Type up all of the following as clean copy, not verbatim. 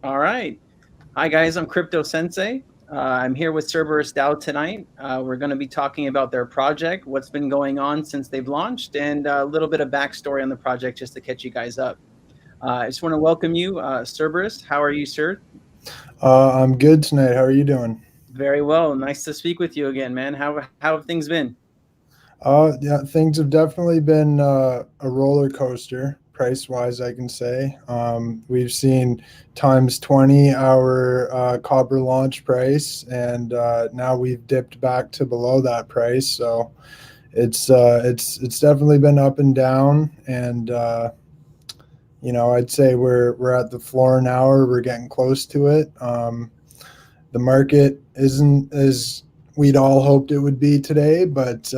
All right. Hi, guys. I'm Crypto Sensei. I'm here with Cerberus DAO tonight. We're going to be talking about their project, what's been going on since they've launched, and a little bit of backstory on the project just to catch you guys up. I just want to welcome you, Cerberus. How are you, sir? I'm good tonight. How are you doing? Very well. Nice to speak with you again, man. How have things been? Yeah, things have definitely been a roller coaster, price wise, I can say. We've seen times 20 our copper launch price, and now we've dipped back to below that price. So it's definitely been up and down, and I'd say we're at the floor now, or we're getting close to it. The market isn't as we'd all hoped it would be today, but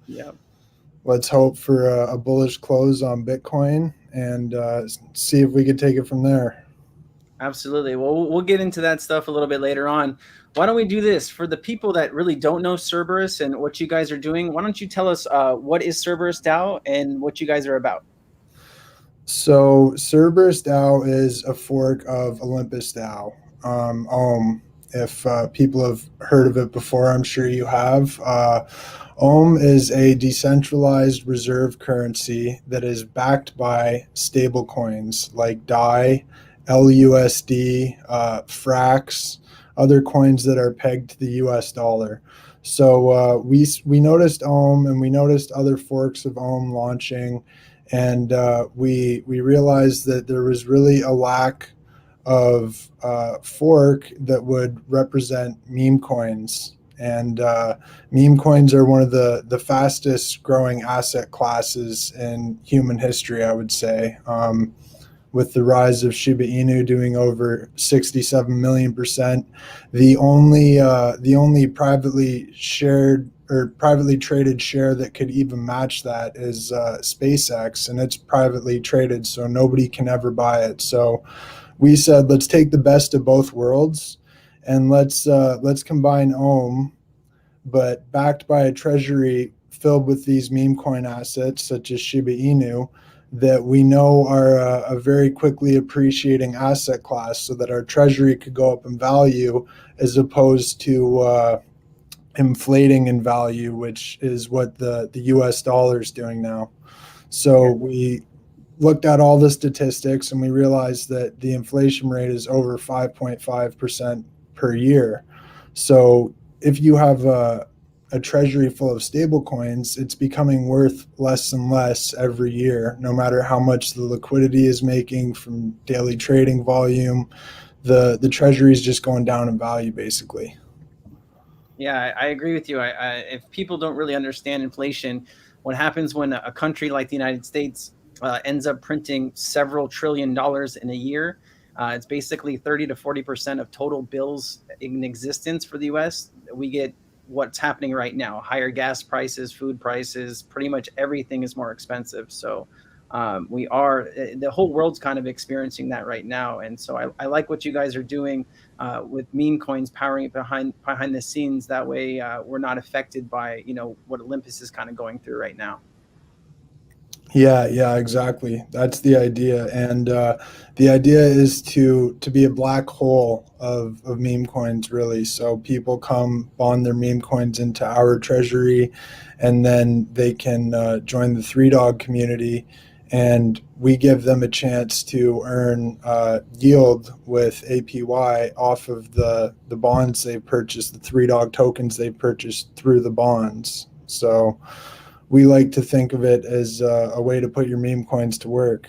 Yeah. let's hope for a bullish close on Bitcoin and see if we could take it from there. Absolutely. Well, we'll get into that stuff a little bit later on. Why don't we do this for the people that really don't know Cerberus and what you guys are doing? Why don't you tell us what is Cerberus DAO and what you guys are about? So Cerberus DAO is a fork of Olympus DAO. If people have heard of it before, I'm sure you have. is a decentralized reserve currency that is backed by stable coins like DAI, LUSD, Frax, other coins that are pegged to the US dollar. So we noticed and we noticed other forks of launching, and we realized that there was really a lack of fork that would represent meme coins. And meme coins are one of the fastest growing asset classes in human history, I would say. With the rise of Shiba Inu doing over 67 million%, the only privately shared or privately traded share that could even match that is SpaceX, and it's privately traded, so nobody can ever buy it. So we said, let's take the best of both worlds, and let's combine but backed by a treasury filled with these meme coin assets such as Shiba Inu that we know are a very quickly appreciating asset class, so that our treasury could go up in value as opposed to inflating in value, which is what the US dollar is doing now. So we looked at all the statistics and we realized that the inflation rate is over 5.5% per year. So if you have a treasury full of stable coins, it's becoming worth less and less every year, no matter how much the liquidity is making from daily trading volume. The treasury is just going down in value, basically. Yeah, I agree with you. If people don't really understand inflation, what happens when a country like the United States ends up printing several trillion dollars in a year? It's basically 30 to 40% of total bills in existence for the US. We get what's happening right now: higher gas prices, food prices, pretty much everything is more expensive. So the whole world's kind of experiencing that right now. And so I like what you guys are doing with meme coins powering it behind the scenes. That way, we're not affected by what Olympus is kind of going through right now. Yeah, exactly. That's the idea, and the idea is to be a black hole of meme coins, really. So people come bond their meme coins into our treasury, and then they can join the Three Dog community, and we give them a chance to earn yield with APY off of the bonds they purchased, the Three Dog tokens they purchased through the bonds. So we like to think of it as a way to put your meme coins to work.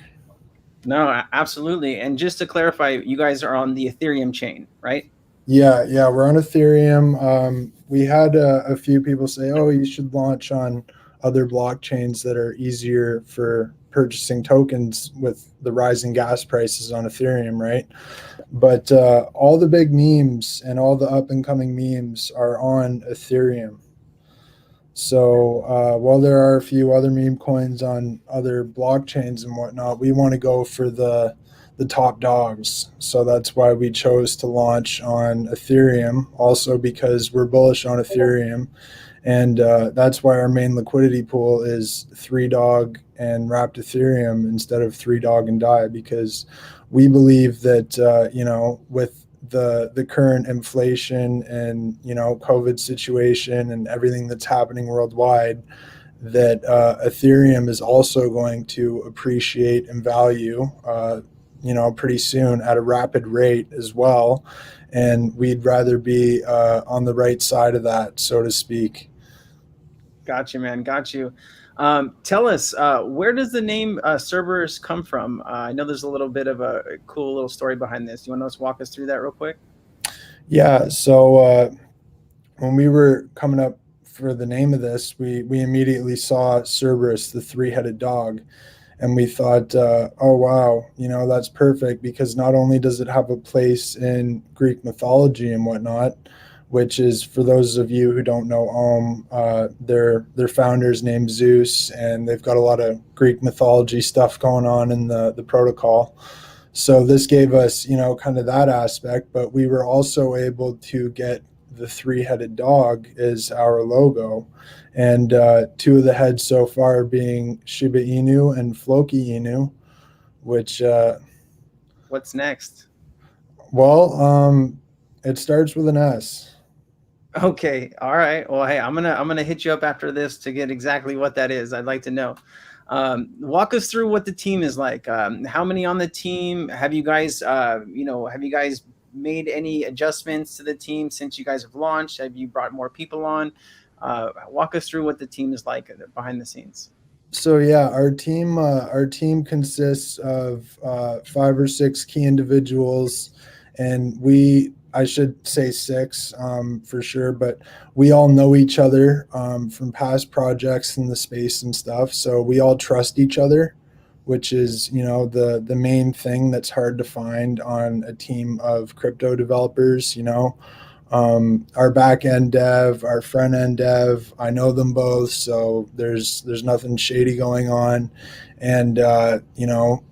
No, absolutely. And just to clarify, you guys are on the Ethereum chain, right? Yeah, we're on Ethereum. We had a few people say, "Oh, you should launch on other blockchains that are easier for purchasing tokens with the rising gas prices on Ethereum," right? But all the big memes and all the up and coming memes are on Ethereum. So while there are a few other meme coins on other blockchains and whatnot, we want to go for the top dogs. So that's why we chose to launch on Ethereum. Also because we're bullish on Ethereum, And that's why our main liquidity pool is 3 dog and wrapped Ethereum instead of 3 dog and DAI, because we believe that with the current inflation and COVID situation and everything that's happening worldwide, that Ethereum is also going to appreciate in value, pretty soon at a rapid rate as well. And we'd rather be on the right side of that, so to speak. Got you, man. Got you. Tell us, where does the name Cerberus come from? I know there's a little bit of a cool little story behind this. You want to walk us through that real quick? Yeah. So when we were coming up for the name of this, we immediately saw Cerberus, the 3-headed dog, and we thought, oh wow, that's perfect, because not only does it have a place in Greek mythology and whatnot, which is, for those of you who don't know, their founder's named Zeus, and they've got a lot of Greek mythology stuff going on in the protocol. So this gave us, kind of that aspect, but we were also able to get the 3-headed dog as our logo, and 2 of the heads so far being Shiba Inu and Floki Inu, which What's next? it starts with an S. Okay. All right. Well, hey, I'm gonna hit you up after this to get exactly what that is. I'd like to know. Walk us through what the team is like. How many on the team? Have you guys, have you guys made any adjustments to the team since you guys have launched? Have you brought more people on? Walk us through what the team is like behind the scenes. So yeah, our team consists of 5 or 6 key individuals, and I should say 6 for sure, but we all know each other from past projects in the space and stuff. So we all trust each other, which is the main thing that's hard to find on a team of crypto developers. Our back end dev, our front end dev, I know them both, so there's nothing shady going on. And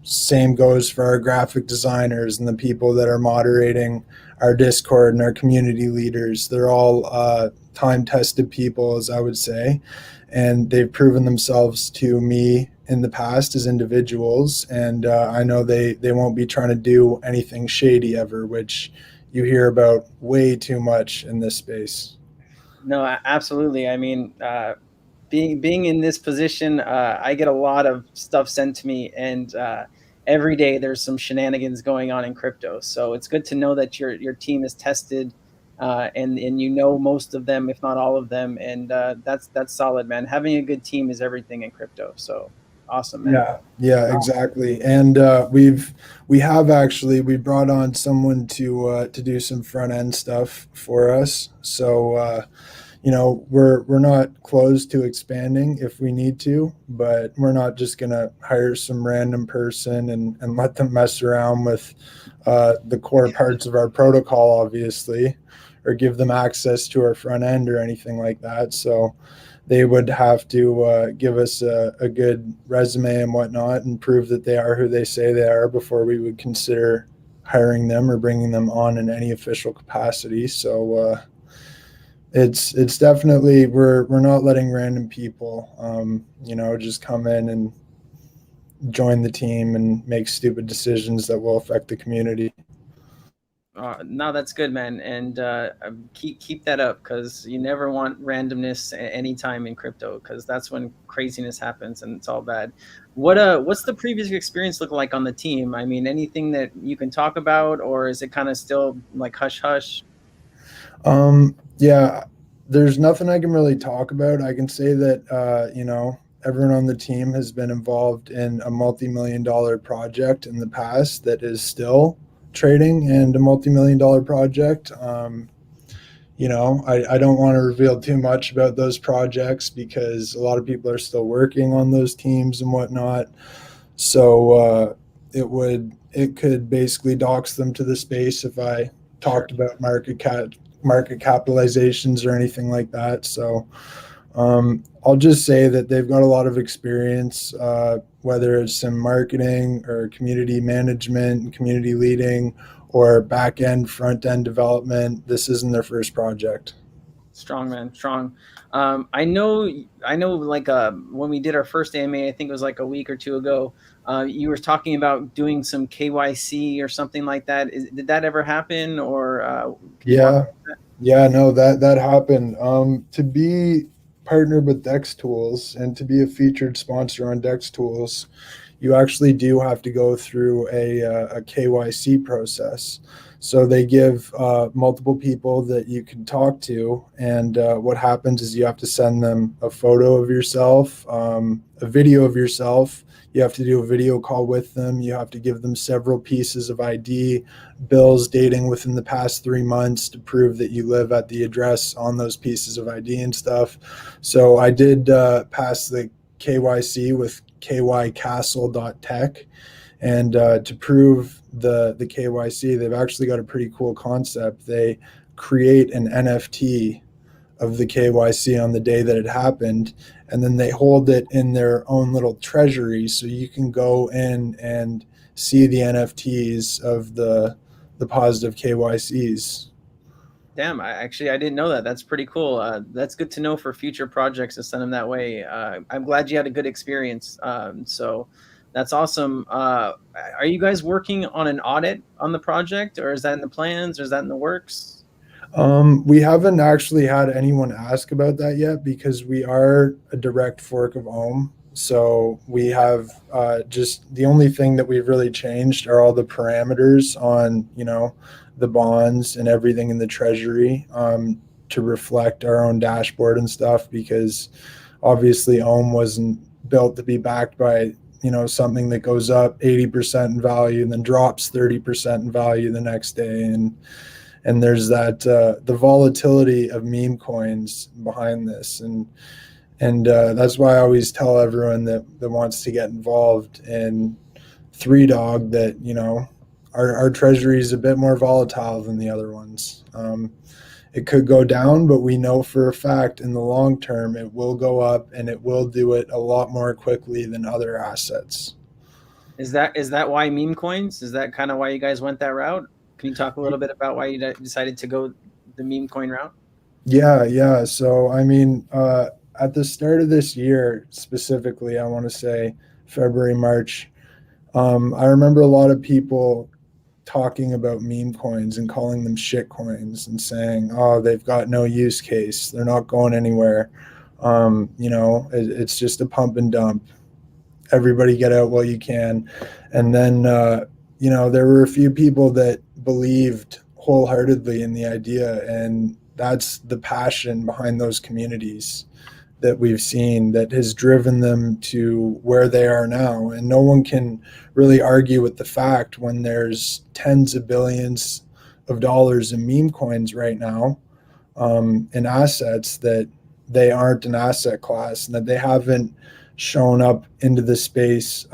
same goes for our graphic designers and the people that are moderating our Discord and our community leaders. They're all time tested people, as I would say, and they've proven themselves to me in the past as individuals. And I know they won't be trying to do anything shady ever, which you hear about way too much in this space. No, absolutely. I mean, being in this position, I get a lot of stuff sent to me, and every day there's some shenanigans going on in crypto. So it's good to know that your team is tested, and most of them, if not all of them, and that's solid, man. Having a good team is everything in crypto. So awesome, man. Yeah, exactly. And we brought on someone to do some front end stuff for us. So we're not closed to expanding if we need to, but we're not just gonna hire some random person and let them mess around with the core parts of our protocol, obviously, or give them access to our front end or anything like that. So they would have to give us a good resume and whatnot and prove that they are who they say they are before we would consider hiring them or bringing them on in any official capacity. So it's definitely, we're not letting random people just come in and join the team and make stupid decisions that will affect the community. No, that's good, man, and keep that up, because you never want randomness anytime in crypto, because that's when craziness happens and it's all bad. What's the previous experience look like on the team? I mean, anything that you can talk about, or is it kind of still like hush hush? Yeah, there's nothing I can really talk about. I can say that everyone on the team has been involved in a multi-million-dollar project in the past that is still trading, and a multi-million-dollar project. I don't want to reveal too much about those projects because a lot of people are still working on those teams and whatnot. So it could basically dox them to the space if I Sure. talked about market capitalizations or anything like that. So I'll just say that they've got a lot of experience, whether it's in marketing or community management, community leading, or back end, front end development. This isn't their first project. Strong, man, strong. I know. Like when we did our first AMA, I think it was like a week or two ago. You were talking about doing some KYC or something like that. Did that ever happen, or can you walk? Yeah, yeah, no, that happened. To be partnered with Dex Tools and to be a featured sponsor on Dex Tools, you actually do have to go through a KYC process. So they give multiple people that you can talk to, and what happens is you have to send them a photo of yourself, a video of yourself. You have to do a video call with them. You have to give them several pieces of ID, bills dating within the past 3 months to prove that you live at the address on those pieces of ID and stuff. So I did pass the KYC with kycastle.tech. And to prove the KYC, they've actually got a pretty cool concept. They create an NFT of the KYC on the day that it happened, and then they hold it in their own little treasury, so you can go in and see the NFTs of the positive KYCs. Damn, I didn't know that. That's pretty cool. That's good to know for future projects to send them that way. I'm glad you had a good experience. So that's awesome. Are you guys working on an audit on the project, or is that in the plans, or is that in the works? We haven't actually had anyone ask about that yet because we are a direct fork of Ohm. So we have just the only thing that we've really changed are all the parameters on, the bonds and everything in the treasury to reflect our own dashboard and stuff, because obviously Ohm wasn't built to be backed by, something that goes up 80% in value and then drops 30% in value the next day. And there's that the volatility of meme coins behind this, and that's why I always tell everyone that wants to get involved in Three Dog that our treasury is a bit more volatile than the other ones. It could go down, but we know for a fact in the long term it will go up, and it will do it a lot more quickly than other assets. Is that why meme coins? Is that kind of why you guys went that route? Can you talk a little bit about why you decided to go the meme coin route? Yeah, yeah. So, I mean, at the start of this year, specifically, I want to say February, March, I remember a lot of people talking about meme coins and calling them shit coins and saying, oh, they've got no use case. They're not going anywhere. It's just a pump and dump. Everybody get out while you can. And then, there were a few people that believed wholeheartedly in the idea, and that's the passion behind those communities that we've seen that has driven them to where they are now. And no one can really argue with the fact when there's tens of billions of dollars in meme coins right now, in assets, that they aren't an asset class and that they haven't shown up into the space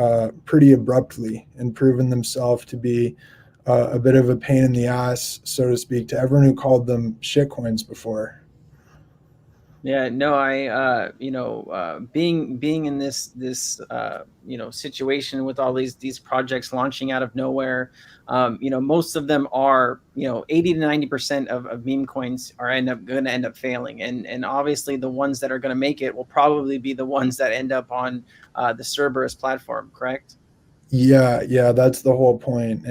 pretty abruptly and proven themselves to be a bit of a pain in the ass, so to speak, to everyone who called them shitcoins before. Yeah, no, being in this situation with all these projects launching out of nowhere, most of them are 80 to 90% of meme coins are going to end up failing, and obviously the ones that are going to make it will probably be the ones that end up on the Cerberus platform, correct? Yeah, that's the whole point.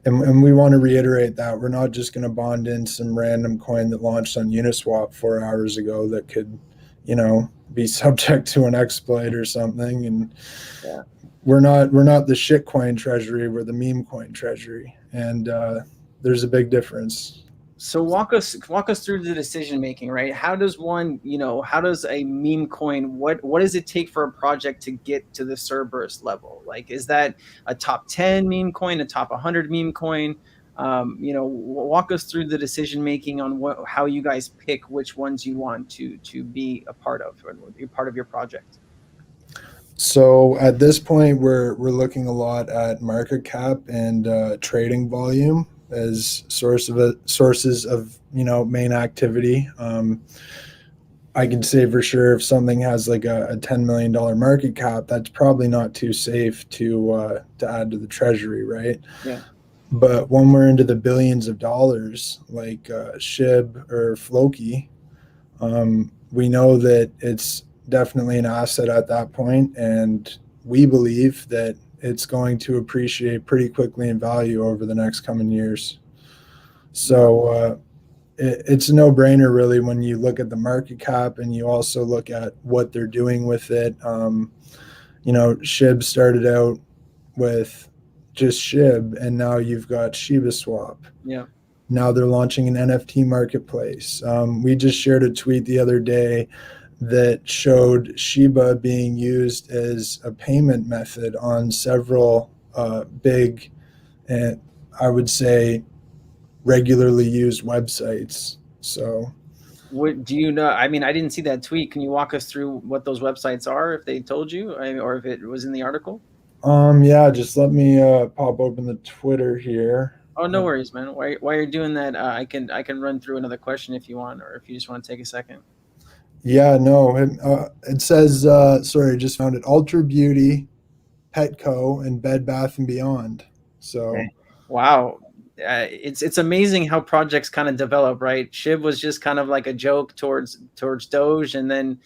And we want to reiterate that we're not just going to bond in some random coin that launched on Uniswap 4 hours ago that could, be subject to an exploit or something. And Yeah. we're not the shit coin treasury, we're the meme coin treasury. And there's a big difference. So walk us through the decision making, right? How does how does a meme coin, what does it take for a project to get to the Cerberus level? Like, is that a top 10 meme coin, a top 100 meme coin? Walk us through the decision making on how you guys pick which ones you want to be a part of, or be part of your project. So at this point, we're looking a lot at market cap and trading volume as sources of main activity. I can say for sure if something has like a $10 million market cap, that's probably not too safe to add to the treasury, right? Yeah. But when we're into the billions of dollars, like SHIB or Floki, we know that it's definitely an asset at that point, and we believe that it's going to appreciate pretty quickly in value over the next coming years. So it's a no-brainer, really, when you look at the market cap and you also look at what they're doing with it. SHIB started out with just SHIB, and now you've got Shiba Swap. Yeah. Now they're launching an NFT marketplace. We just shared a tweet the other day that showed Shiba being used as a payment method on several big, and I would say regularly used websites. So, what do you know? I mean, I didn't see that tweet. Can you walk us through what those websites are, if they told you, or if it was in the article? yeah, just let me pop open the Twitter here. Oh, no worries, man. While you're doing that, I can run through another question if you want, or if you just want to take a second. Yeah, no, it says, sorry, I just found it. Ultra Beauty, Petco, and Bed Bath and Beyond. So, Wow. It's amazing how projects kind of develop, right? SHIB was just kind of like a joke towards Doge, and then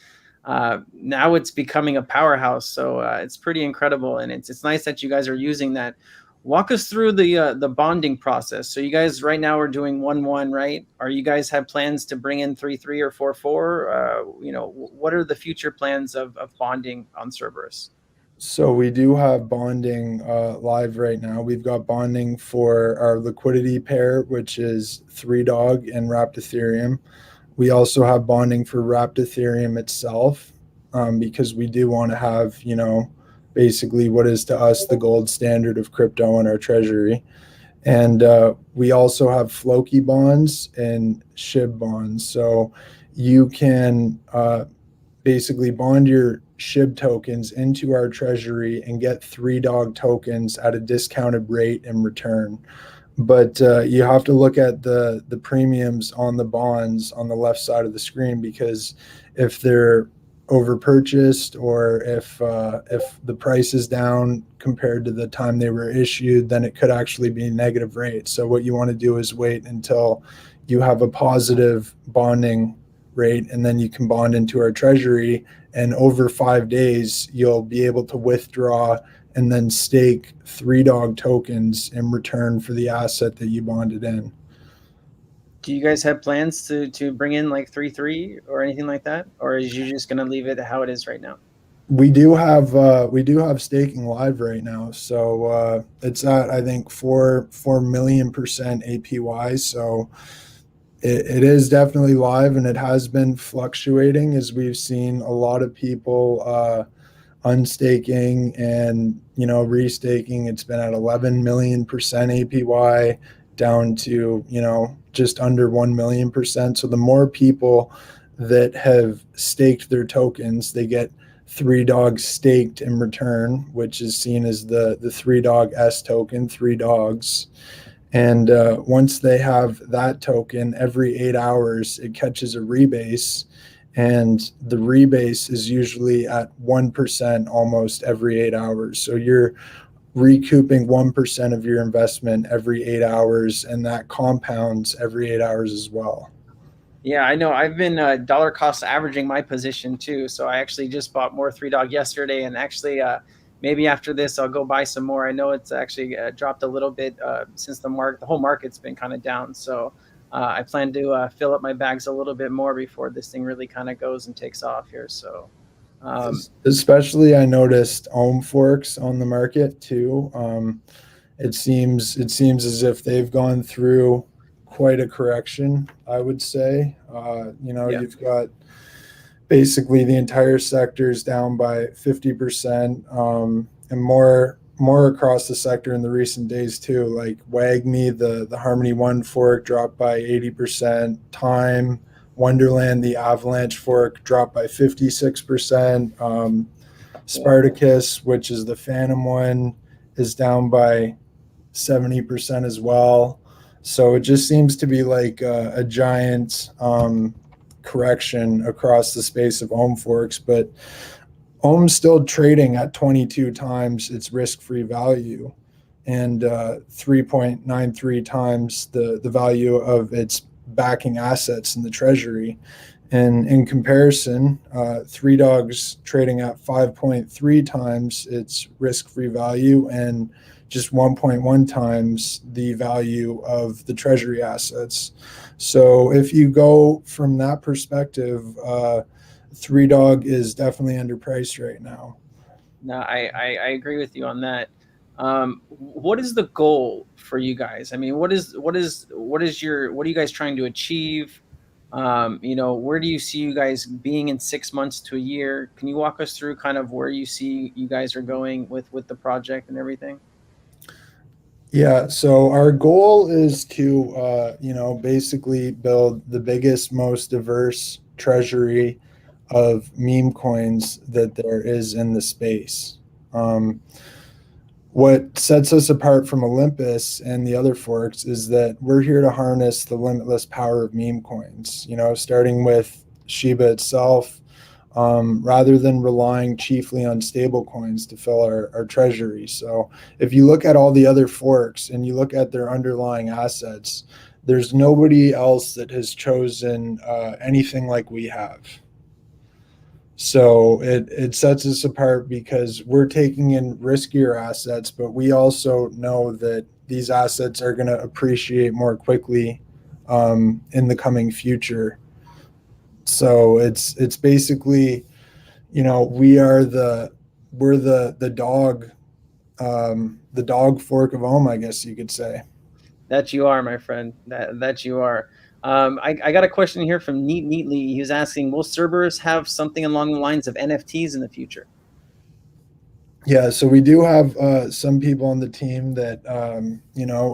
now it's becoming a powerhouse. So it's pretty incredible, and it's nice that you guys are using that. Walk us through the bonding process. So you guys right now are doing 1-1, right? Are you guys have plans to bring in 3-3 or 4-4? What are the future plans of bonding on Cerberus? so we do have bonding live right now. We've got bonding for our liquidity pair, which is Three Dog and Wrapped Ethereum. We also have bonding for Wrapped Ethereum itself, because we do want to have, basically what is to us the gold standard of crypto in our treasury. And we also have Floki bonds and SHIB bonds. So you can basically bond your SHIB tokens into our treasury and get Three Dog tokens at a discounted rate in return. But you have to look at the premiums on the bonds on the left side of the screen, because if they're overpurchased, or if the price is down compared to the time they were issued, then it could actually be a negative rate. So what you want to do is wait until you have a positive bonding rate, and then you can bond into our treasury, and over 5 days you'll be able to withdraw and then stake Three Dog tokens in return for the asset that you bonded in. Do you guys have plans to bring in like 3-3 or anything like that, or is you just gonna leave it how it is right now? We do have staking live right now, so it's at, I think, 4 million% APY. So it is definitely live, and it has been fluctuating as we've seen a lot of people unstaking and restaking. It's been at 11 million% APY, down to just under 1 million%. So the more people that have staked their tokens, they get Three Dogs staked in return, which is seen as the Three Dog S token, Three Dogs. And once they have that token, every 8 hours it catches a rebase, and the rebase is usually at 1% almost every 8 hours. So you're recouping 1% of your investment every 8 hours, and that compounds every 8 hours as well. Yeah, I know. I've been dollar cost averaging my position too. So I actually just bought more Three Dog yesterday, and actually maybe after this I'll go buy some more. I know it's actually dropped a little bit since the whole market's been kind of down. So I plan to fill up my bags a little bit more before this thing really kind of goes and takes off here. So Especially, I noticed ohm forks on the market too. It seems as if they've gone through quite a correction, I would say. yeah. You've got basically the entire sector is down by 50%, and more across the sector in the recent days too. Like WAGMI, the Harmony One fork, dropped by 80%. Time, Wonderland, the Avalanche fork, dropped by 56%. Spartacus, which is the Phantom one, is down by 70% as well. So it just seems to be like a giant correction across the space of ohm forks, but ohm's still trading at 22 times its risk-free value. and 3.93 times the value of its backing assets in the treasury. And in comparison, Three Dogs trading at 5.3 times its risk-free value and just 1.1 times the value of the treasury assets. So if you go from that perspective, Three Dog is definitely underpriced right now. No, I agree with you on that. What is the goal for you guys? I mean, what is your, what are you guys trying to achieve? Where do you see you guys being in 6 months to a year? Can you walk us through kind of where you see you guys are going with the project and everything? Yeah, so our goal is to, basically build the biggest, most diverse treasury of meme coins that there is in the space. Um, what sets us apart from Olympus and the other forks is that we're here to harness the limitless power of meme coins, starting with Shiba itself, rather than relying chiefly on stable coins to fill our treasury. So if you look at all the other forks and you look at their underlying assets, there's nobody else that has chosen anything like we have. So it sets us apart because we're taking in riskier assets, but we also know that these assets are going to appreciate more quickly in the coming future. So it's basically, we are we're the dog, the dog fork of Ohm, I guess you could say. That you are, my friend. That you are. I got a question here from Neatly. He was asking, will Cerberus have something along the lines of NFTs in the future? Yeah, so we do have some people on the team that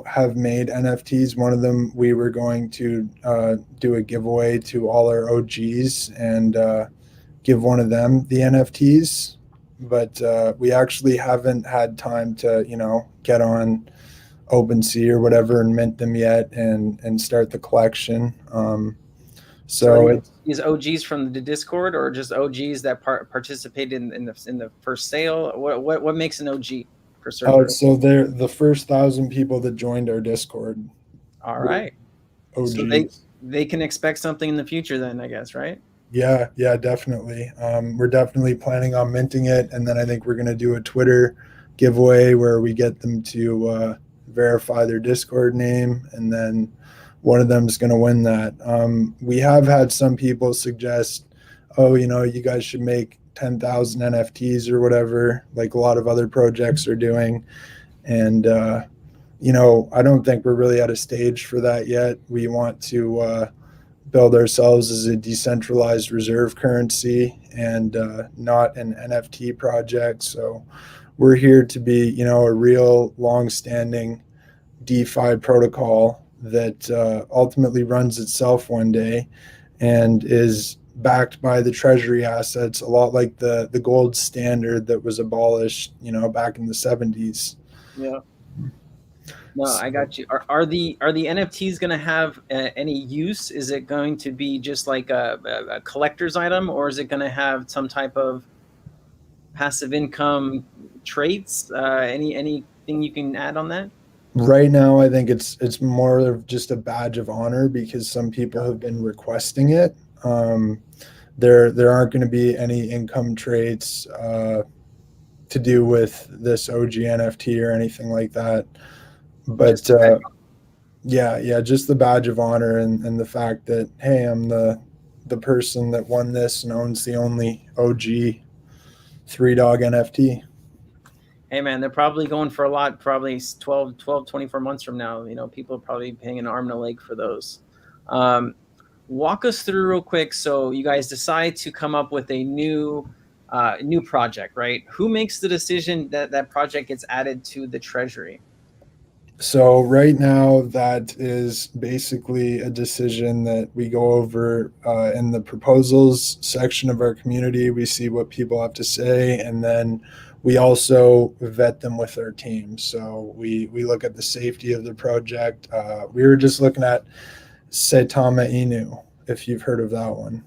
have made NFTs. One of them, we were going to do a giveaway to all our OGs and give one of them the NFTs, but we actually haven't had time to get on OpenSea or whatever and mint them yet and start the collection. So are So it's these OGs from the Discord, or just OGs that participated in the first sale? What makes an OG for oh, Cerberus? so they're the first 1,000 people that joined our Discord All were right. So OGs. they can expect something in the future then, I guess, right? Yeah, definitely. We're definitely planning on minting it, and then I think we're gonna do a Twitter giveaway where we get them to verify their Discord name, and then one of them is gonna win that. We have had some people suggest, oh, you guys should make 10,000 NFTs or whatever, like a lot of other projects are doing, and I don't think we're really at a stage for that yet. We want to build ourselves as a decentralized reserve currency and not an NFT project. So we're here to be, a real long-standing DeFi protocol that ultimately runs itself one day and is backed by the treasury assets, a lot like the gold standard that was abolished, back in the 70s. Yeah. No, I So got you. Are the NFTs going to have any use? Is it going to be just like a collector's item, or is it going to have some type of passive income traits? Anything you can add on that? right now, I think it's more of just a badge of honor because some people have been requesting it. Um, there aren't going to be any income traits to do with this OG NFT or anything like that. Just But yeah, just the badge of honor and the fact that, hey, I'm the person that won this and owns the only OG Three Dog NFT. hey man, they're probably going for a lot, probably 24 months from now. People are probably paying an arm and a leg for those. Um, Walk us through real quick. So you guys decide to come up with a new project, right? Who makes the decision that that project gets added to the treasury? So right now, that is basically a decision that we go over in the proposals section of our community. We see what people have to say, and then we also vet them with our team. So we look at the safety of the project. We were just looking at Saitama Inu, if you've heard of that one.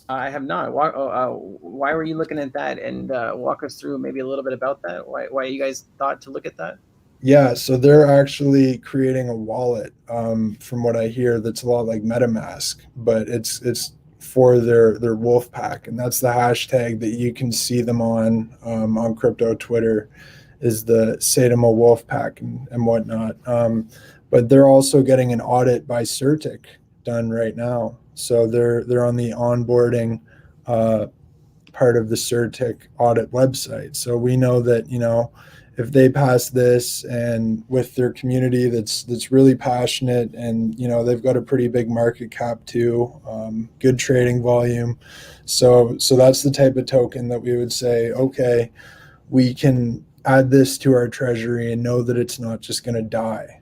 I have not. Why were you looking at that? And walk us through maybe a little bit about that. Why you guys thought to look at that? Yeah, so they're actually creating a wallet, from what I hear, that's a lot like MetaMask, but it's for their wolf pack, and that's the hashtag that you can see them on crypto Twitter, is the Sadamo wolf pack and whatnot. But they're also getting an audit by Certic done right now, so they're on the onboarding uh, part of the Certic audit website. So we know that, if they pass this, and with their community that's really passionate, and they've got a pretty big market cap too, good trading volume. So that's the type of token that we would say, okay, we can add this to our treasury and know that it's not just going to die,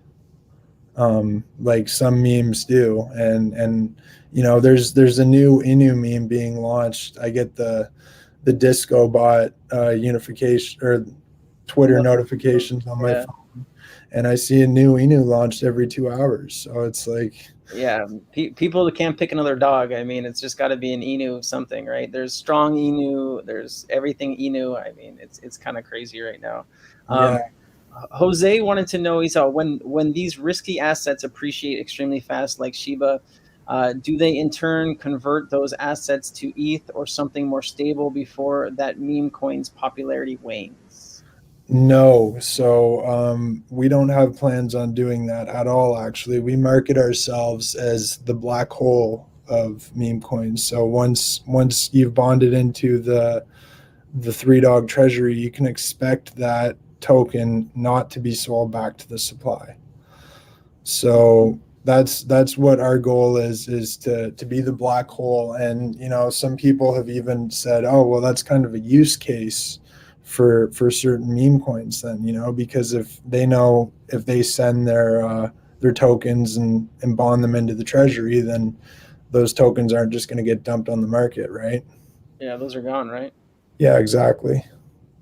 like some memes do. And there's a new Inu meme being launched. I get the disco bot unification or Twitter notifications on my Yeah. phone, and I see a new Inu launched every 2 hours. So it's like, Yeah, people that can't pick another dog. I mean, it's just got to be an Inu something, right? There's strong Inu, there's everything Inu. I mean, it's kind of crazy right now. yeah, Jose wanted to know, he's when these risky assets appreciate extremely fast, like Shiba, do they in turn convert those assets to ETH or something more stable before that meme coin's popularity wanes? no. So we don't have plans on doing that at all. Actually, we market ourselves as the black hole of meme coins. So once you've bonded into the three dog treasury, you can expect that token not to be sold back to the supply. So that's what our goal is to be the black hole. And some people have even said, oh well, that's kind of a use case for certain meme coins then, because if they know, if they send their tokens and bond them into the treasury, then those tokens aren't just going to get dumped on the market, right? Yeah, those are gone, right? Yeah, exactly.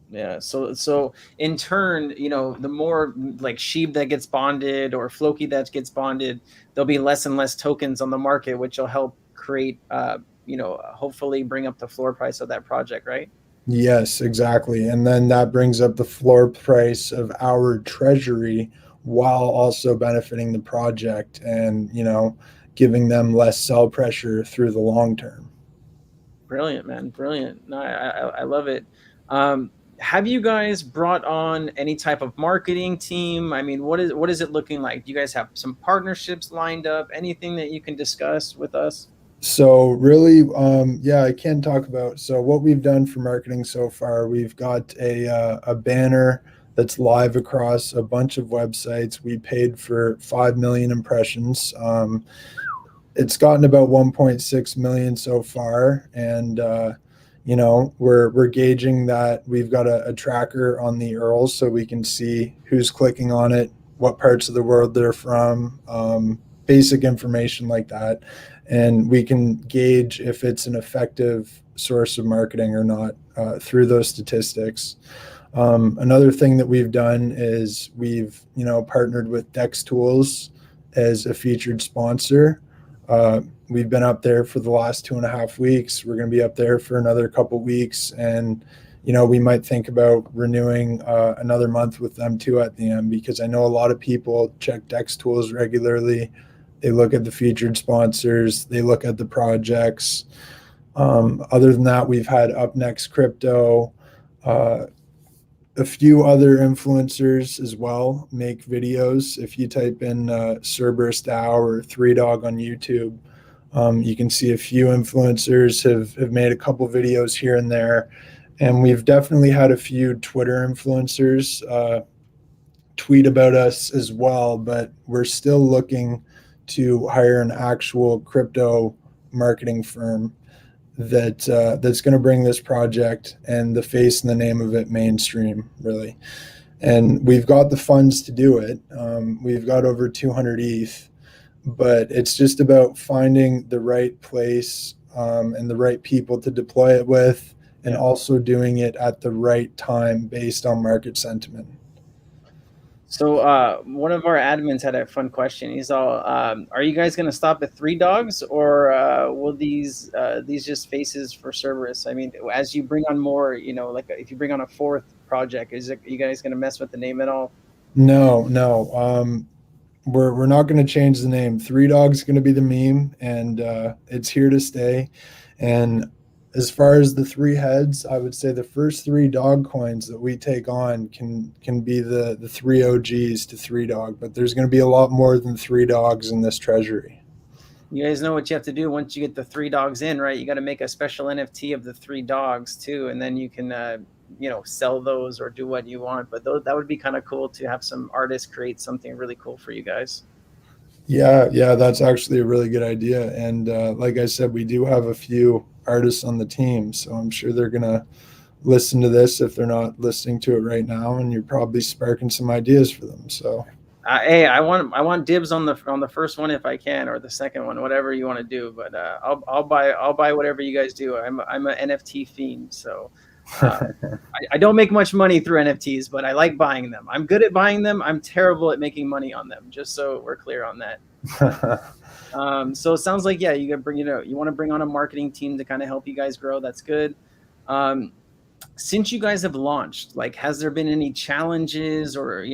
Yeah. So in turn, the more like Sheeb that gets bonded or Floki that gets bonded, there'll be less and less tokens on the market, which will help create, hopefully bring up the floor price of that project, right? Yes, exactly. And then that brings up the floor price of our treasury while also benefiting the project and, giving them less sell pressure through the long term. Brilliant, man. Brilliant. No, I love it. Um, have you guys brought on any type of marketing team? I mean, what is it looking like? Do you guys have some partnerships lined up? Anything that you can discuss with us? So really, yeah, I can talk about. So what we've done for marketing so far, we've got a banner that's live across a bunch of websites. We paid for 5 million impressions. It's gotten about 1.6 million so far, and we're gauging that. We've got a tracker on the URLs, so we can see who's clicking on it, what parts of the world they're from, basic information like that, and we can gauge if it's an effective source of marketing or not through those statistics. Another thing that we've done is we've partnered with Dex Tools as a featured sponsor. We've been up there for the last 2.5 weeks. We're going to be up there for another couple weeks, and we might think about renewing another month with them too at the end, because I know a lot of people check Dex Tools regularly. They look at the featured sponsors, they look at the projects. Other than that, we've had Up Next Crypto, uh, a few other influencers as well make videos. If you type in Cerberus DAO or Three Dog on YouTube, you can see a few influencers have made a couple videos here and there. And we've definitely had a few Twitter influencers tweet about us as well, but we're still looking to hire an actual crypto marketing firm that's going to bring this project and the face and the name of it mainstream, really. And we've got the funds to do it. We've got over 200 ETH, but it's just about finding the right place, and the right people to deploy it with, and Yeah. also doing it at the right time based on market sentiment. So one of our admins had a fun question. He's all, are you guys going to stop at three dogs, or will these just faces for Cerberus? I mean, as you bring on more, like if you bring on a fourth project, are you guys going to mess with the name at all? No. We're not going to change the name. Three Dog's going to be the meme, and it's here to stay. And as far as the three heads, I would say the first three dog coins that we take on can be the three OGs to Three Dog, but there's going to be a lot more than three dogs in this treasury. You guys know what you have to do once you get the three dogs in, right? You got to make a special NFT of the three dogs too, and then you can, sell those or do what you want. But that would be kind of cool to have some artists create something really cool for you guys. Yeah, that's actually a really good idea. And like I said, we do have a few artists on the team, so I'm sure they're going to listen to this if they're not listening to it right now, and you're probably sparking some ideas for them. So Hey, I want dibs on the first one if I can, or the second one, whatever you want to do. But I'll buy whatever you guys do. I'm an NFT fiend, so uh, I don't make much money through NFTs, but I like buying them. I'm good at buying them. I'm terrible at making money on them. Just so we're clear on that. So it sounds like, yeah, you want to bring on a marketing team to kind of help you guys grow. That's good. Um, since you guys have launched, like, has there been any challenges, or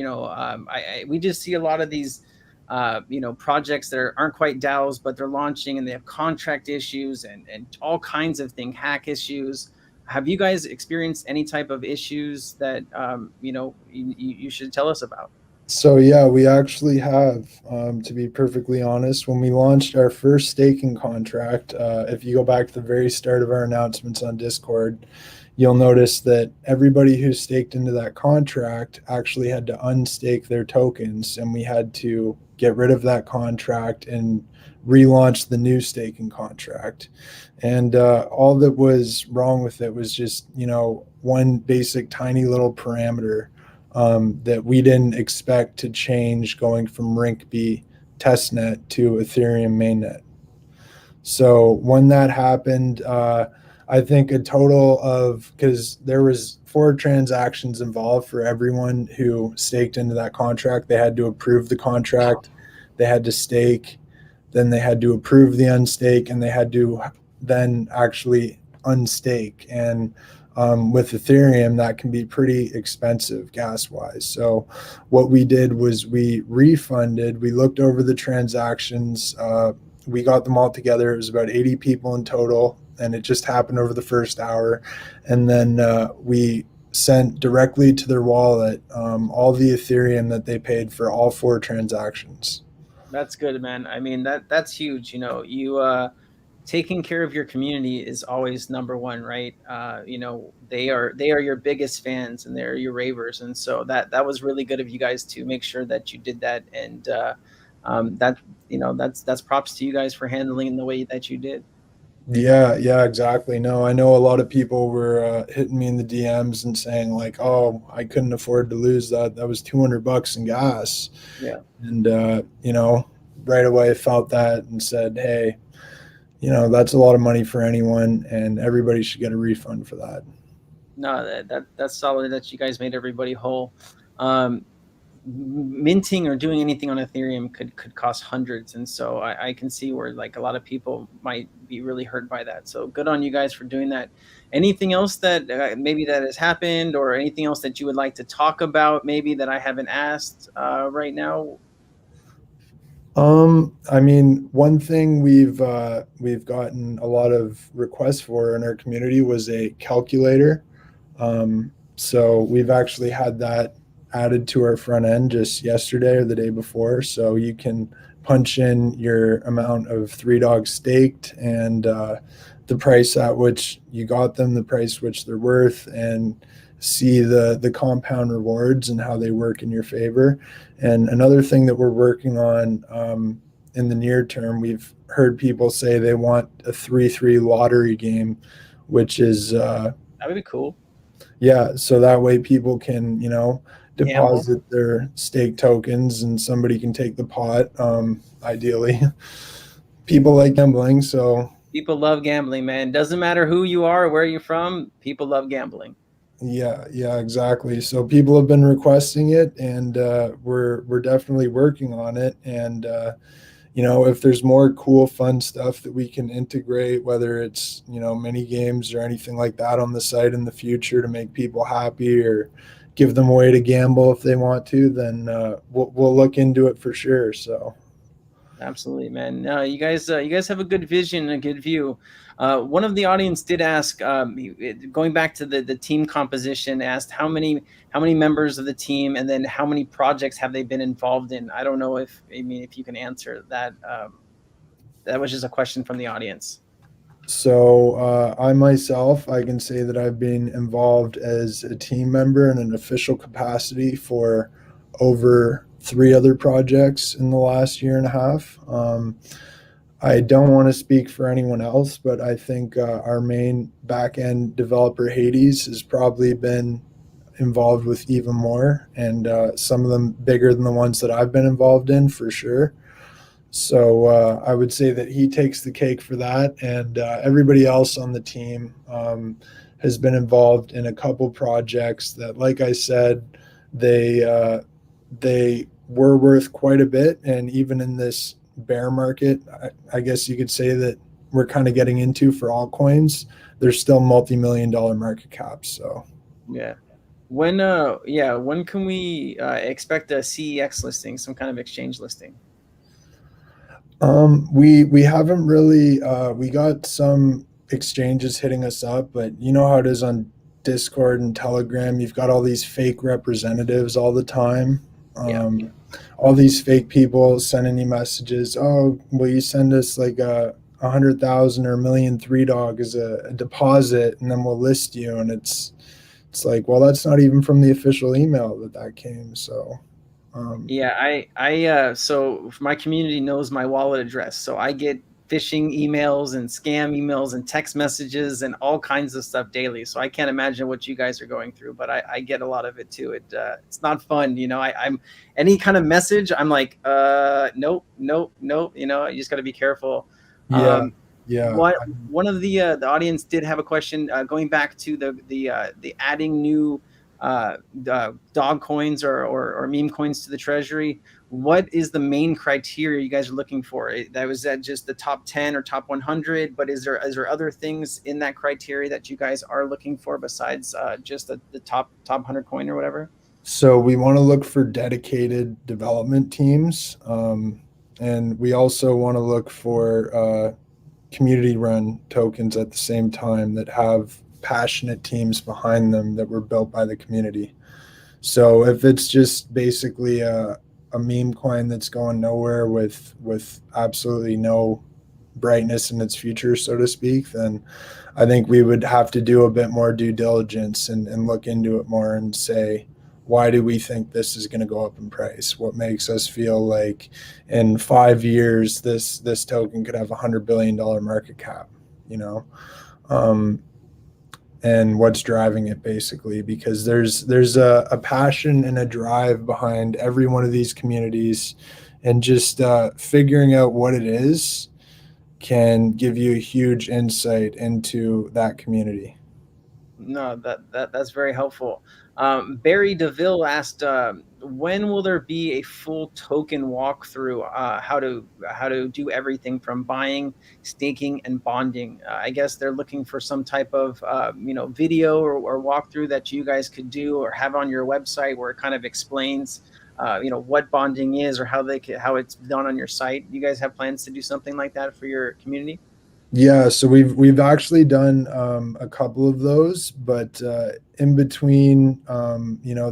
we just see a lot of these projects that aren't quite DAOs, but they're launching and they have contract issues and all kinds of hack issues. Have you guys experienced any type of issues that you should tell us about? So yeah, we actually have. To be perfectly honest, when we launched our first staking contract, if you go back to the very start of our announcements on Discord, you'll notice that everybody who staked into that contract actually had to unstake their tokens, and we had to get rid of that contract and relaunch the new staking contract. And all that was wrong with it was just, one basic tiny little parameter that we didn't expect to change going from Rinkeby testnet to Ethereum mainnet. So when that happened, I think a total of, because there was 4 transactions involved for everyone who staked into that contract. They had to approve the contract, they had to stake, then they had to approve the unstake, and they had to then actually unstake. And with Ethereum, that can be pretty expensive gas wise. So what we did was we looked over the transactions. We got them all together. It was about 80 people in total, and it just happened over the first hour. And then we sent directly to their wallet all the Ethereum that they paid for all 4 transactions. That's good, man. I mean, that's huge. Taking care of your community is always number one, right? They are your biggest fans, and they're your ravers, and so that was really good of you guys to make sure that you did that. And that's props to you guys for handling the way that you did. Yeah, exactly. No, I know a lot of people were hitting me in the DMs and saying like, "Oh, I couldn't afford to lose that. That was $200 in gas." Yeah. And right away felt that and said, "Hey, that's a lot of money for anyone, and everybody should get a refund for that." No, that's solid that you guys made everybody whole. Um, Minting or doing anything on Ethereum could cost hundreds, and so I can see where, like, a lot of people might be really hurt by that. So good on you guys for doing that. Anything else that maybe that has happened, or anything else that you would like to talk about, maybe that I haven't asked right now? I mean, one thing we've gotten a lot of requests for in our community was a calculator. So we've actually had that added to our front end just yesterday or the day before. So you can punch in your amount of Three Dogs staked, and the price at which you got them, the price which they're worth, and see the compound rewards and how they work in your favor. And another thing that we're working on in the near term, we've heard people say they want a 3-3 lottery game, which is That would be cool. yeah, so that way people can, Gamble. deposit their stake tokens and somebody can take the pot, ideally. People like gambling, so People love gambling, man. Doesn't matter who you are or where you're from. People love gambling. yeah, exactly. So people have been requesting it, and we're definitely working on it. And if there's more cool, fun stuff that we can integrate, whether it's mini games or anything like that on the site in the future to make people happy, or give them a way to gamble if they want to, then we'll look into it for sure. So Absolutely, man. You guys have a good vision, a good view. One of the audience did ask, going back to the team composition, asked how many members of the team, and then how many projects have they been involved in. I don't know if I mean if you can answer that. That was just a question from the audience. So I myself, I can say that I've been involved as a team member in an official capacity for over three other projects in the last year and a half. I don't want to speak for anyone else, but I think our main back end developer, Hades, has probably been involved with even more, and some of them bigger than the ones that I've been involved in for sure. So I would say that he takes the cake for that, and everybody else on the team has been involved in a couple projects that, like I said, they were worth quite a bit, and even in this bear market, I guess you could say that we're kind of getting into for altcoins. There's still multi-million-dollar market caps. So Yeah. When can we expect a CEX listing, some kind of exchange listing? we haven't really we got some exchanges hitting us up, but you know how it is on Discord and Telegram. You've got all these fake representatives all the time. Yeah. All these fake people sending you messages. Oh, will you send us like a 100,000 or a million three dog as a deposit, and then we'll list you. And it's like, well, that's not even from the official email that came. So Yeah, so my community knows my wallet address. So I get phishing emails and scam emails and text messages and all kinds of stuff daily. So I can't imagine what you guys are going through, but I get a lot of it too. It's not fun, you know. I'm any kind of message, I'm like, nope, nope, nope. You know, you just got to be careful. yeah, Um, yeah. what one of the audience did have a question going back to the adding new dog coins or meme coins to the treasury. What is the main criteria you guys are looking for? That was that just the top 10 or top 100, but is there other things in that criteria that you guys are looking for besides just the top 100 coin or whatever? So we want to look for dedicated development teams, and we also want to look for community run tokens at the same time that have passionate teams behind them that were built by the community. So if it's just basically a meme coin that's going nowhere with absolutely no brightness in its future, so to speak, then I think we would have to do a bit more due diligence and look into it more and say, why do we think this is going to go up in price? What makes us feel like in 5 years this token could have $100 billion market cap? You know, and what's driving it basically, because there's a passion and a drive behind every one of these communities, and just figuring out what it is can give you a huge insight into that community. No, that's very helpful. Barry DeVille asked, when will there be a full token walkthrough? How to do everything from buying, staking, and bonding. I guess they're looking for some type of video or walkthrough that you guys could do or have on your website where it kind of explains what bonding is or how it's done on your site. You guys have plans to do something like that for your community? Yeah, so we've actually done a couple of those, but in between,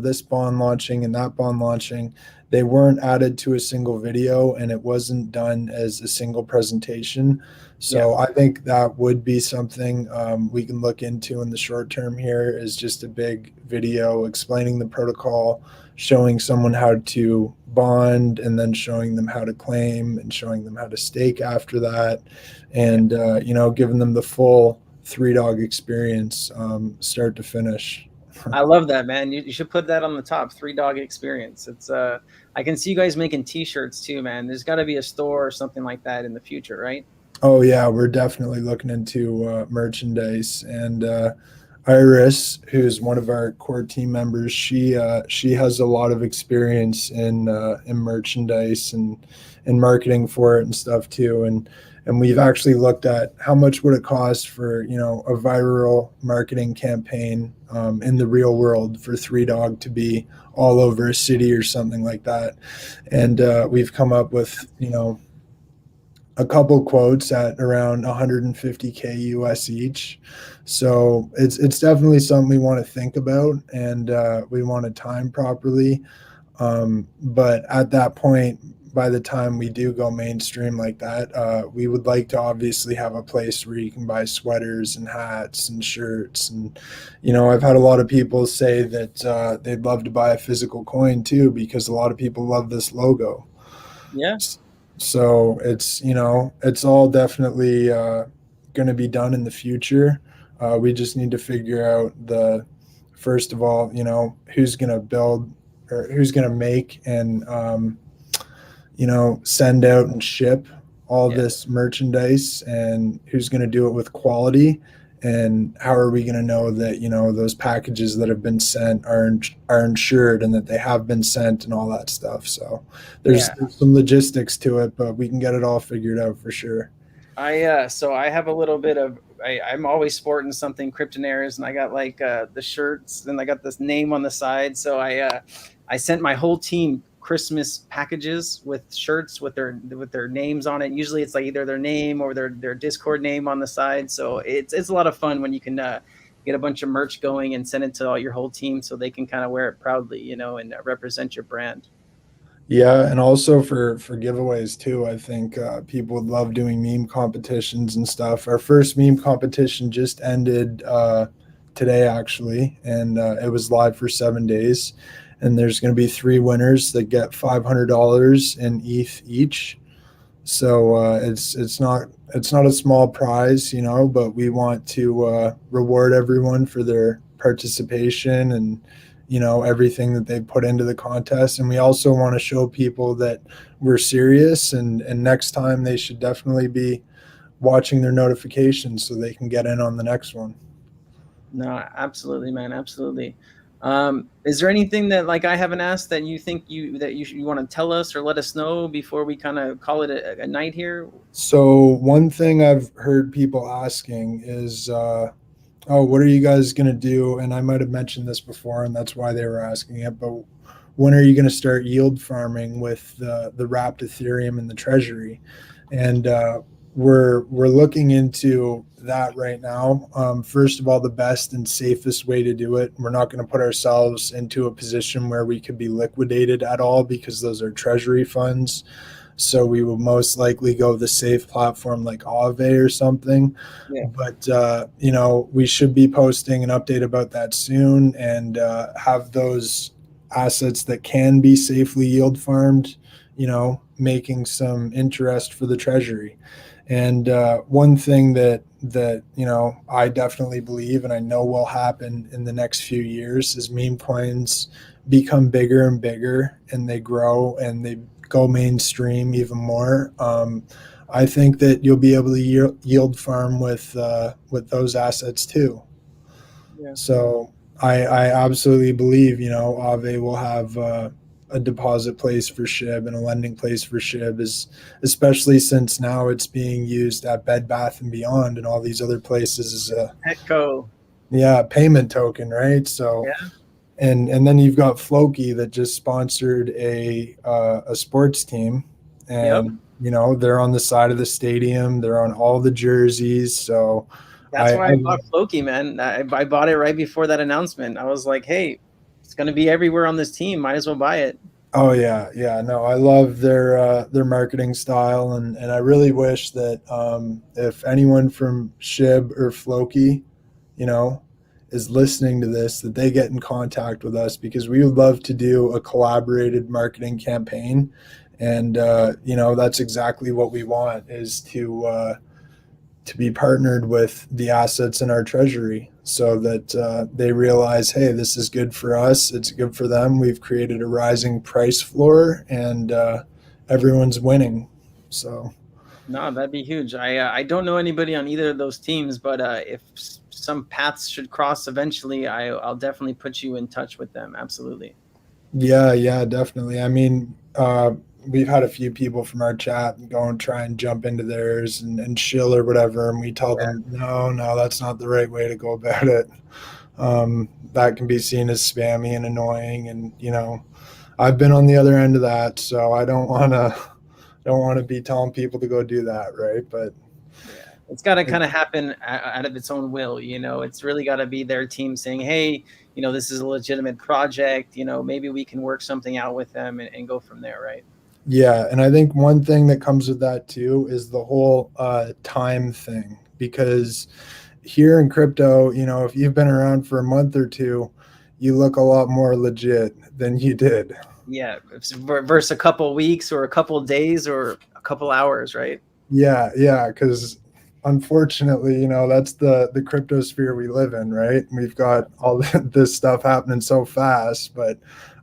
this bond launching and that bond launching, they weren't added to a single video, and it wasn't done as a single presentation. Yeah. So I think that would be something we can look into in the short term here, is just a big video explaining the protocol, showing someone how to bond, and then showing them how to claim and showing them how to stake after that, and giving them the full three dog experience, start to finish. I love that, man. You should put that on the top. Three dog experience. It's I can see you guys making t-shirts too, man. There's got to be a store or something like that in the future, right? Oh yeah, we're definitely looking into merchandise, and Iris, who's one of our core team members, she has a lot of experience in merchandise and marketing for it and stuff too. And we've actually looked at how much would it cost for a viral marketing campaign in the real world for Three Dog to be all over a city or something like that. And we've come up with a couple quotes at around 150K US each. So it's definitely something we want to think about, and we want to time properly. But at that point, by the time we do go mainstream like that, we would like to obviously have a place where you can buy sweaters and hats and shirts. And I've had a lot of people say that they'd love to buy a physical coin too, because a lot of people love this logo. Yeah. So it's all definitely going to be done in the future. We just need to figure out first of all, who's going to build or who's going to make and send out and ship all Yeah. this merchandise, and who's going to do it with quality, and how are we going to know that those packages that have been sent are insured and that they have been sent and all that stuff. So there's Yeah. some logistics to it, but we can get it all figured out for sure. So I have a little bit of I'm always sporting something Kryptonaires, and I got like the shirts, and I got this name on the side. So I sent my whole team Christmas packages with shirts with their names on it. Usually it's like either their name or their Discord name on the side. So it's a lot of fun when you can get a bunch of merch going and send it to all your whole team so they can kind of wear it proudly, and represent your brand. Yeah, and also for giveaways too. I think people would love doing meme competitions and stuff. Our first meme competition just ended today, actually, and it was live for 7 days. And there's going to be three winners that get $500 in ETH each. So it's not a small prize, but we want to reward everyone for their participation and everything that they put into the contest. And we also want to show people that we're serious, and next time they should definitely be watching their notifications so they can get in on the next one. No, absolutely, man, absolutely. Is there anything that like I haven't asked that you think you want to tell us or let us know before we kind of call it a night here? So one thing I've heard people asking is oh, what are you guys going to do? And I might have mentioned this before, and that's why they were asking it. But when are you going to start yield farming with the wrapped Ethereum in the treasury? And we're looking into that right now. First of all, the best and safest way to do it. We're not going to put ourselves into a position where we could be liquidated at all, because those are treasury funds. So we will most likely go the safe platform like Aave or something. Yeah. But we should be posting an update about that soon, and have those assets that can be safely yield farmed, making some interest for the treasury. And one thing that I definitely believe, and I know will happen in the next few years, is meme coins become bigger and bigger, and they grow and they go mainstream even more. I think that you'll be able to yield farm with those assets too. Yeah. So I absolutely believe Aave will have a deposit place for SHIB and a lending place for SHIB, especially since now it's being used at Bed Bath and Beyond and all these other places as a Petco. payment token, right? So Yeah. and then you've got Floki that just sponsored a sports team, Yep. and they're on the side of the stadium, they're on all the jerseys. So That's why I bought Floki, man. I bought it right before that announcement. I was like, hey, it's going to be everywhere on this team. Might as well buy it. Oh yeah, no, I love their marketing style, and I really wish that if anyone from SHIB or Floki, you know, is listening to this, that they get in contact with us, because we would love to do a collaborated marketing campaign, and that's exactly what we want, is to be partnered with the assets in our treasury, so that they realize, hey, this is good for us, it's good for them. We've created a rising price floor, and everyone's winning. So No, that'd be huge. I don't know anybody on either of those teams, but if some paths should cross eventually, I'll definitely put you in touch with them. Absolutely. Yeah, yeah, definitely. I mean, we've had a few people from our chat go and try and jump into theirs and shill or whatever, and we tell Yeah. them, no, no, that's not the right way to go about it. That can be seen as spammy and annoying, and I've been on the other end of that, so I don't want to be telling people to go do that, right? But Yeah, it's got to it, kind of happen out of its own will. It's really got to be their team saying, "Hey, this is a legitimate project. Maybe we can work something out with them and go from there." Right? yeah, and I think one thing that comes with that too is the whole time thing, because here in crypto, if you've been around for a month or two, you look a lot more legit than you did. Yeah, versus a couple weeks or a couple days or a couple hours, right? Yeah, yeah, because unfortunately, that's the crypto sphere we live in, right? We've got all this stuff happening so fast, but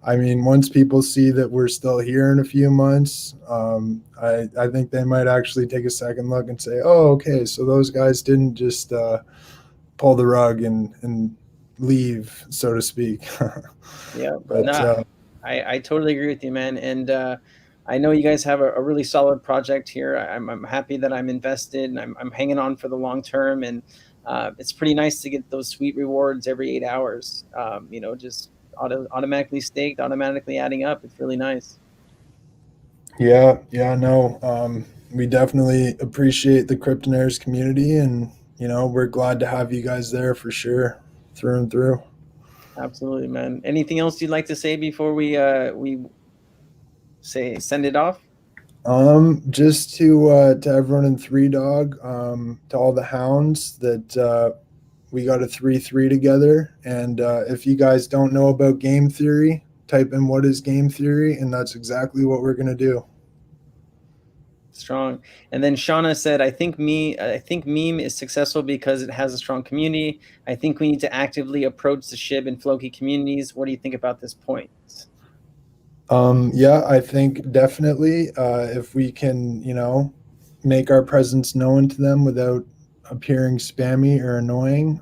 I mean, once people see that we're still here in a few months, I think they might actually take a second look and say, "Oh, okay, so those guys didn't just pull the rug and leave, so to speak." Yeah, But no, I totally agree with you, man. And I know you guys have a really solid project here. I'm happy that I'm invested and I'm hanging on for the long term. And it's pretty nice to get those sweet rewards every 8 hours. Just automatically staked, automatically adding up. It's really nice. yeah, yeah, no, we definitely appreciate the Kryptonaires community, and we're glad to have you guys there for sure, through and through. Absolutely, man. Anything else you'd like to say before we say send it off? Just to everyone in Three Dog, to all the hounds that we got a 3-3 together, and if you guys don't know about game theory, type in what is game theory, and that's exactly what we're gonna do. Strong. And then Shauna said, I think meme is successful because it has a strong community. I think we need to actively approach the SHIB and Floki communities. What do you think about this point? Yeah, I think definitely if we can, make our presence known to them without appearing spammy or annoying,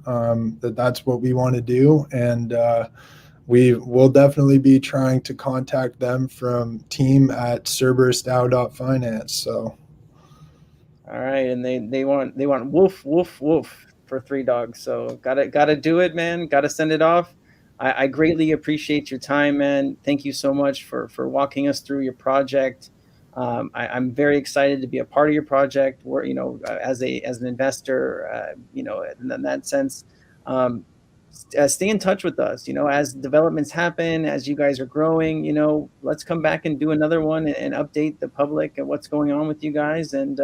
that's what we want to do. And we will definitely be trying to contact them from team at Cerberus DAO.finance. So, All right, and they want woof woof woof for Three Dogs. So gotta do it, man. Gotta send it off. I greatly appreciate your time, man. Thank you so much for walking us through your project. I'm very excited to be a part of your project. Where as an investor, in that sense. Um, Stay in touch with us. As developments happen, as you guys are growing. Let's come back and do another one and update the public and what's going on with you guys. And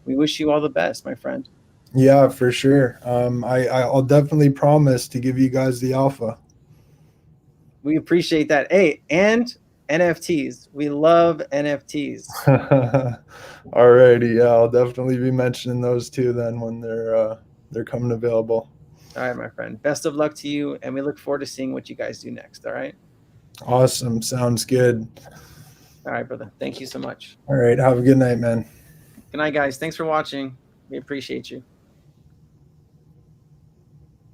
we wish you all the best, my friend. yeah, for sure. I'll definitely promise to give you guys the alpha. We appreciate that. Hey, and NFTs. We love NFTs. Alrighty, yeah, I'll definitely be mentioning those two then when they're coming available. All right, my friend. Best of luck to you, and we look forward to seeing what you guys do next. All right. Awesome, sounds good. All right, brother. Thank you so much. All right, have a good night, man. Good night, guys. Thanks for watching. We appreciate you.